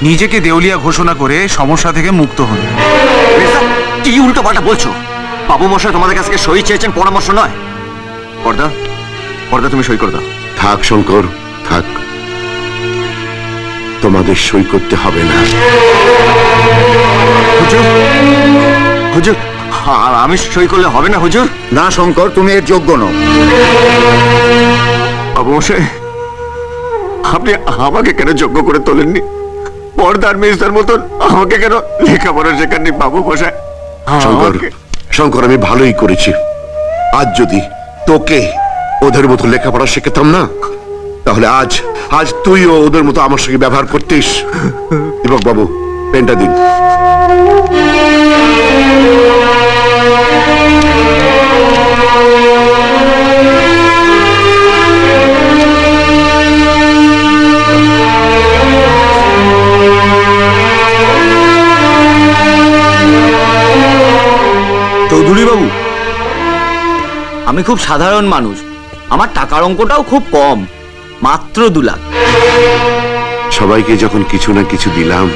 নিজেকে দেউলিয়া ঘোষণা করে সমস্যা থেকে মুক্ত হন। কি উল্টো পাল্টা বলছো? বাবু মশাই তোমাদের কাছে সই চেয়েছেন, পরামর্শ নয়। পর্দা, পর্দা তুমি সই করে দাও। থাক শঙ্কর, থাক, তোমাদের সই করতে হবে না। হুজুর, হুজুর, আমি সই করলে হবে না হুজুর? না শঙ্কর, তুমি এর যোগ্য নও। বাবু মশাই, আপনি আমাকে কেন যোগ্য করে তোলেননি? পর্দার মেজদার মতন আমাকে কেন লেখাপড়া শেখাননি বাবু মশাই? শঙ্কর, শঙ্কর, আমি ভালোই করেছি। আজ যদি তোকে ওদের মতো লেখাপড়া শেখাতাম না, তাহলে আজ আজ তুইও ওদের মতো আমার সঙ্গে ব্যবহার করতিস। দীপক বাবু, পেনটা দিন। চৌধুরী বাবু, আমি খুব সাধারণ মানুষ, আমার টাকার অঙ্কটাও খুব কম, মাত্র 2 লাখ। সবাইকে যখন কিছু না কিছু দিলাম,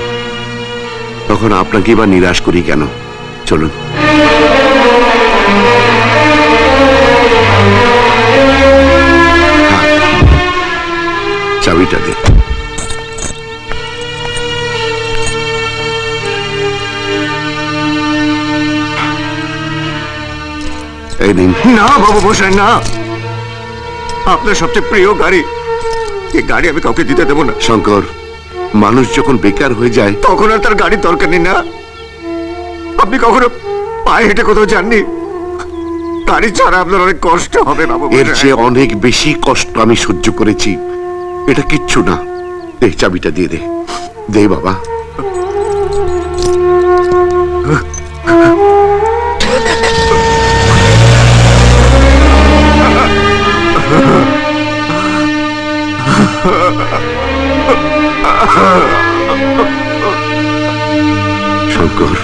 তখন আপনাকে বা নিরাশ করি কেন? চলুন। হ্যাঁ, চাবিটা দে। এই নিন। না বাবু মশাই, না। আপনার সবচেয়ে প্রিয় গাড়ি, এই গাড়ি আমি কাউকে দিতে দেবো না। শঙ্কর, মানুষ যখন বেকার হয়ে যায় তখন আর তার গাড়ির দরকার নেই না? আপনি কখনো পায়ে হেঁটে কোথাও যাননি? গাড়ি ছাড়া আপনার অনেক কষ্ট হবে বাবু এর মশাই। চেয়ে অনেক বেশি কষ্ট আমি সহ্য করেছি, এটা কিচ্ছু না। দে, চাবিটা দিয়ে দে। দে বাবা। শঙ্কর,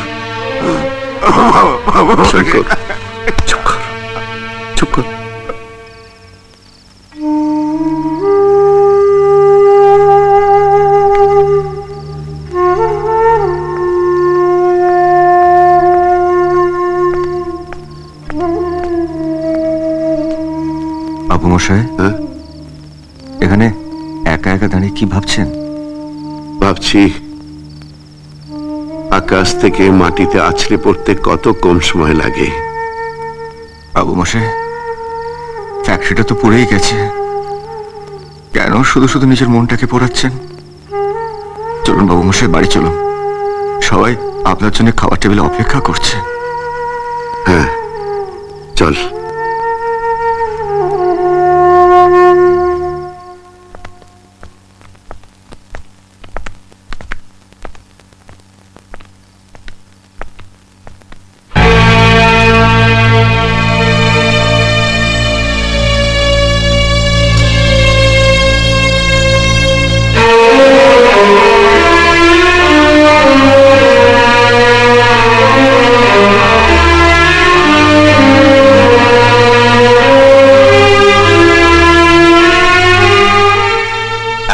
শঙ্কর, চুপ কর, চুপ কর। বাবু মশাই, হ্যাঁ? এখানে একা একা দাঁড়িয়ে কি ভাবছেন? ভাবছি আকাশ থেকে মাটিতে আছড়ে পড়তে কত কম সময় লাগে। বাবু মশাই, ফ্যাক্টরিটা তো পড়েই গেছে, কেন শুধু শুধু নিজের মনটাকে পোড়াচ্ছেন? চলুন বাবু মশাই, বাড়ি চলুন। সবাই আপনার জন্য খাবার টেবিলে অপেক্ষা করছে। হ্যাঁ, চল।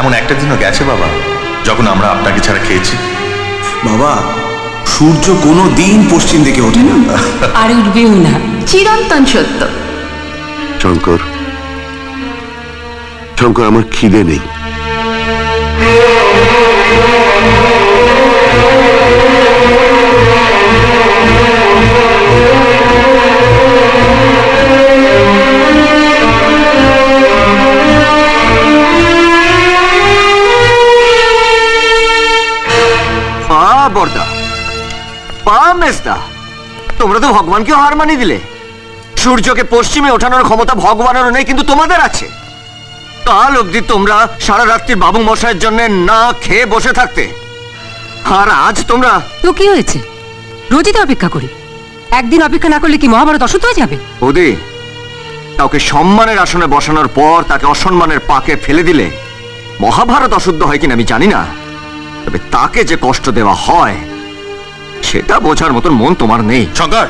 এমন একটা দিনও গেছে বাবা যখন আমরা আপনাকে ছাড়া খেয়েছি? বাবা, সূর্য কোনো দিন পশ্চিম দিকে ওঠে না। আর উঠবেও না, চিরন্তন সত্য। শঙ্কর, শঙ্কর, আমার খিদে নেই। বর্দা, পা মেজদা, তোমরা তো ভগবানকে হার মানিয়ে দিলে। সূর্যকে পশ্চিমে ওঠানোর ক্ষমতা ভগবানেরও নেই, কিন্তু তোমাদের আছে। কাল অবধি তোমরা সারা রাত্রি বাবু মশাইয়ের জন্য না খেয়ে বসে থাকতে, আর আজ তোমরা। তো কি হয়েছে? রোজই তো অপেক্ষা করি, একদিন অপেক্ষা না করলে কি মহাভারত অশুদ্ধ হয়ে যাবে? বৌদি, কাউকে সম্মানের আসনে বসানোর পর তাকে অসম্মানের পাকে ফেলে দিলে মহাভারত অশুদ্ধ হয় কিনা আমি জানি না, তবে তাকে যে কষ্ট দেওয়া হয় সেটা বোঝার মতন মন তোমার নেই। শঙ্কর,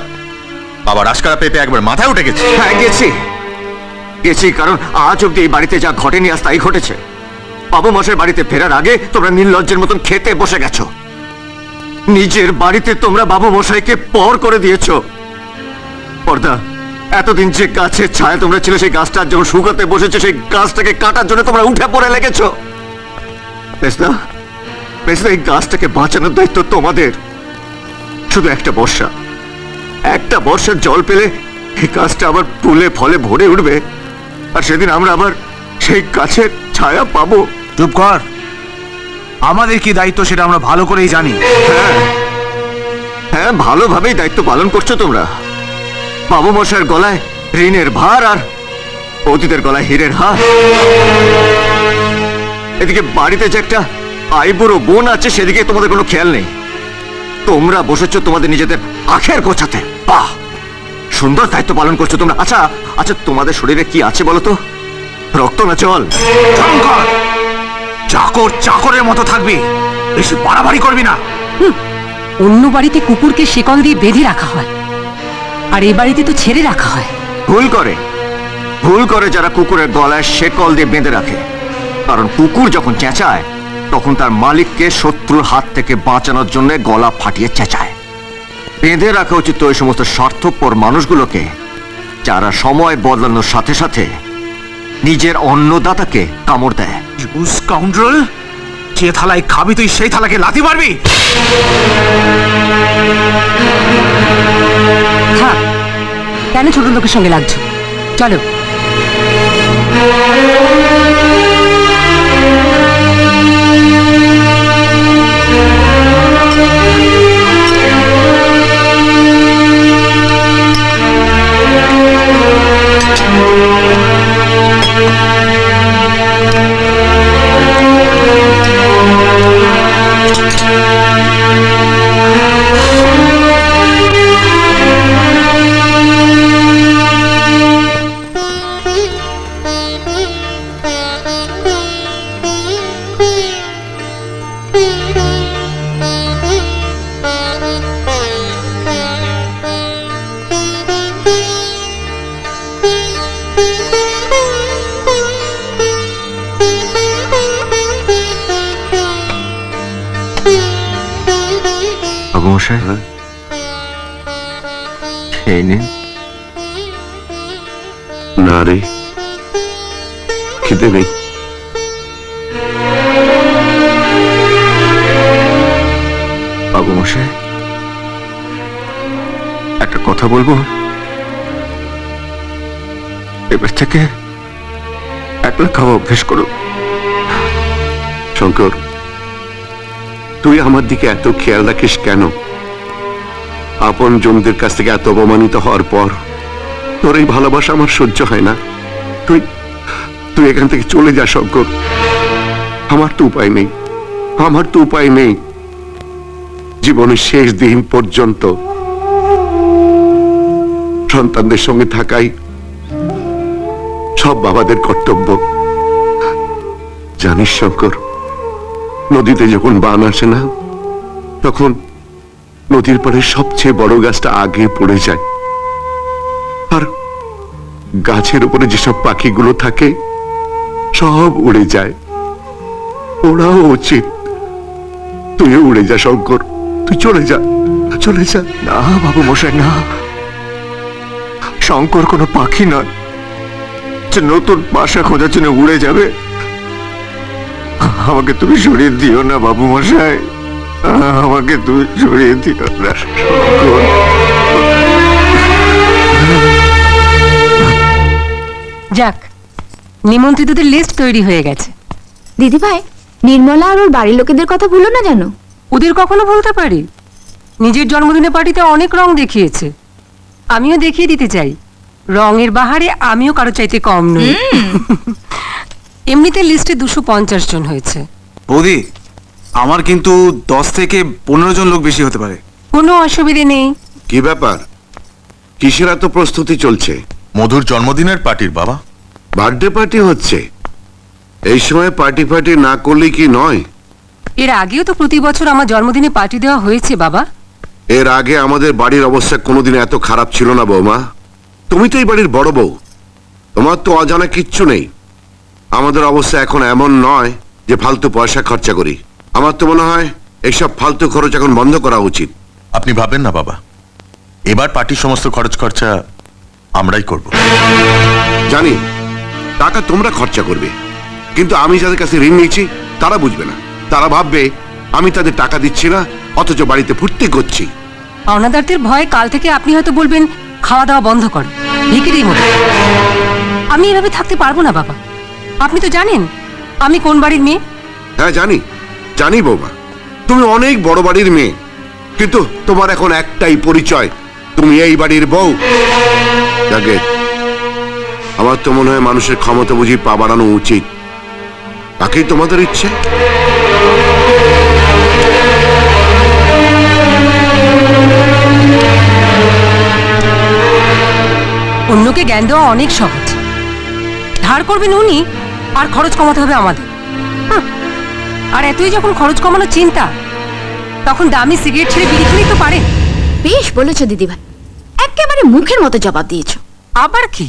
বাবা রাজকারা পেপে একবার মাথায় উঠে গেছে। হ্যাঁ, গেছি, কারণ আজ অব্দি এই বাড়িতে যা ঘটেনি আজ তাই ঘটেছে। বাবু মশাই বাড়িতে ফেরার আগে তোমরা নির্লজ্জের মতন খেতে বসে গেছো। নিজের বাড়িতে তোমরা বাবু মশাইকে পর করে দিয়েছো। পর্দা, এতদিন যে গাছের ছায়া তোমরা ছিল, সেই গাছটার যখন শুকাতে বসেছে, সেই গাছটাকে কাটার জন্য তোমরা উঠে পড়ে লেগেছো। মেজদা, মেজদা, এই গাছটাকে বাঁচানোর দায়িত্ব তোমাদের। শুধু একটা বর্ষার জল পেলে এই গাছটা আবার ফুলে ফলে ভরে উঠবে, আর সেদিন আমরা আবার সেই গাছের ছায়া পাবো। চুপ কর। আমাদের কি দায়িত্ব সেটা আমরা ভালো করেই জানি। হ্যাঁ, ভালোভাবেই দায়িত্ব পালন করছো তোমরা। বাবু মশাইয়ের গলায় ঋণের ভার আর অতীতের গলায় হীরের হার। এদিকে বাড়িতে যে একটা আইবুড়ো বোন আছে, সেদিকে তোমাদের কোনো খেয়াল নেই। তোমরা বসেছো তোমাদের নিজেদের আখের গোছাতে। বাহ, সুন্দর দায়িত্ব পালন করছো তোমরা। আচ্ছা আচ্ছা, তোমাদের শরীরে কি আছে বলো তো? রক্ত না জল? শঙ্কর, চাকর চাকরের মতো থাকবি, বেশি বাড়াবাড়ি করবি না। অন্য বাড়িতে কুকুরকে শিকল দিয়ে বেঁধে রাখা হয়, আর এই বাড়িতে তো ছেড়ে রাখা হয়। ভুল করে যারা কুকুরের গলায় শেকল দিয়ে বেঁধে রাখে। কারণ কুকুর যখন চেঁচায়, তখন তার মালিককে শত্রুর হাত থেকে বাঁচানোর জন্য গলা ফাটিয়ে চেঁচায়। বেঁধে রাখা উচিত ওই সমস্ত স্বার্থপর মানুষগুলোকে, যারা সময় বদলানোর সাথে সাথে নিজের অন্নদাতাকে কামড় দেয়। স্কাউন্ডার, যে থালায় খাবি তুই সেই থালাকে লাথি মারবি। থাক, কেন ছোট লোকের সঙ্গে লাগছো? চলো। বাবু মশাই, খেয়ে নিন। না রে, খিদে নেই। বাবু মশাই, একটা কথা বলবো? এবার থেকে একলা খাওয়া অভ্যেস করো। শঙ্কর, তুই আমার দিকে এত খেয়াল রাখিস কেন? আপন জনদের কাছ থেকে এত অপমানিত হওয়ার পর তোর এই ভালোবাসা আমার সহ্য হয় না। তুই তুই এখান থেকে চলে যা শঙ্কর। আমার তো উপায় নেই। জীবনের শেষ দিন পর্যন্ত সন্তানদের সঙ্গে থাকাই সব বাবাদের কর্তব্য। জানিস শঙ্কর, নদীতে যখন বান আসে না, তখন নদীর পাড়ে সবচেয়ে বড় গাছটা আগে পড়ে যায়, আর গাছের উপরে যেসব পাখিগুলো থাকে সব উড়ে যায়। ওরাও উচিত। তুইও উড়ে যা শঙ্কর, তুই চলে যা। না বাবু মশাই, না। শঙ্কর কোনো পাখি নয় যে নতুন বাসা খোঁজার জন্য উড়ে যাবে। আমাকে তুমি সরিয়ে দিও না বাবু মশাই, আমাকে তুমি সরিয়ে দিও না শঙ্কর। যাক, নিমন্ত্রিতদের লিস্ট তৈরি হয়ে গেছে। দিদি ভাই, নির্মলা আর ওর বাড়ির লোকেদের কথা ভুলো না জানো। ওদের কখনো বলতে পারি? নিজের জন্মদিনে পার্টিতে অনেক রং দেখিয়েছে, আমিও দেখিয়ে দিতে চাই। রঙের বাহারে আমিও কারো চাইতে কম নই। এমনিতে লিস্টে 250 জন হয়েছে। বৌদি, আমার কিন্তু 10 থেকে 15 জন লোক বেশি হতে পারে। কোনো অসুবিধে নেই। কি ব্যাপার? কিসের এত প্রস্তুতি চলছে? মধুর জন্মদিনের পার্টির বাবা। বার্থডে পার্টি হচ্ছে? এই সময় পার্টি না করলে কি নয়? এর আগেও তো প্রতি বছর আমার জন্মদিনে পার্টি দেওয়া হয়েছে বাবা। এর আগে আমাদের বাড়ির অবস্থা কোনোদিন এত খারাপ ছিল না বৌমা। তুমি তো এই বাড়ির বড় বউ, তোমার তো অজানা কিচ্ছু নেই। আমাদের অবস্থা এখন এমন নয় যে ফালতু পয়সা খরচা করি। আমার তো মনে হয় এইসব ফালতু খরচ এখন বন্ধ করা উচিত। আপনি ভাববেন না বাবা, এবার পার্টির সমস্ত খরচ খরচা আমরাই করব। জানি টাকা তোমরা খরচা করবে, কিন্তু আমি যাদের কাছে ঋণ নিয়েছি তারা বুঝবে না। তারা ভাববে আমি তাদের টাকা দিচ্ছি না, অথচ বাড়িতে ফুর্তি করছি। পাওনাদারদের ভয়ে কাল থেকে আপনি হয়তো বলবেন খাওয়া দাওয়া বন্ধ কর, ভিখিরির মতো। আমি এভাবে থাকতে পারবো না বাবা। আপনি তো জানেন আমি কোন বাড়ির মেয়ে। হ্যাঁ জানি, জানি বৌমা, তুমি অনেক বড় বাড়ির মেয়ে, কিন্তু তোমার এখন একটাই পরিচয়, তুমি এই বাড়ির বউ। যাকে আমার তো মনে হয় মানুষের ক্ষমতা বুঝি পা বাড়ানো উচিত। তাকেই তোমাদের ইচ্ছে। অন্যকে জ্ঞান দেওয়া অনেক সহজ, ধার করবেন উনি আর খরচ কমাতে হবে আমাদের। আর এতই যখন খরচ কমানোর চিন্তা, তখন দামি সিগারেট ছেড়ে বিড়ি খেলেই তো পারেন। বেশ বলেছো দিদিভাই, একেবারে মুখের মতো জবাব দিয়েছো। আবার কি?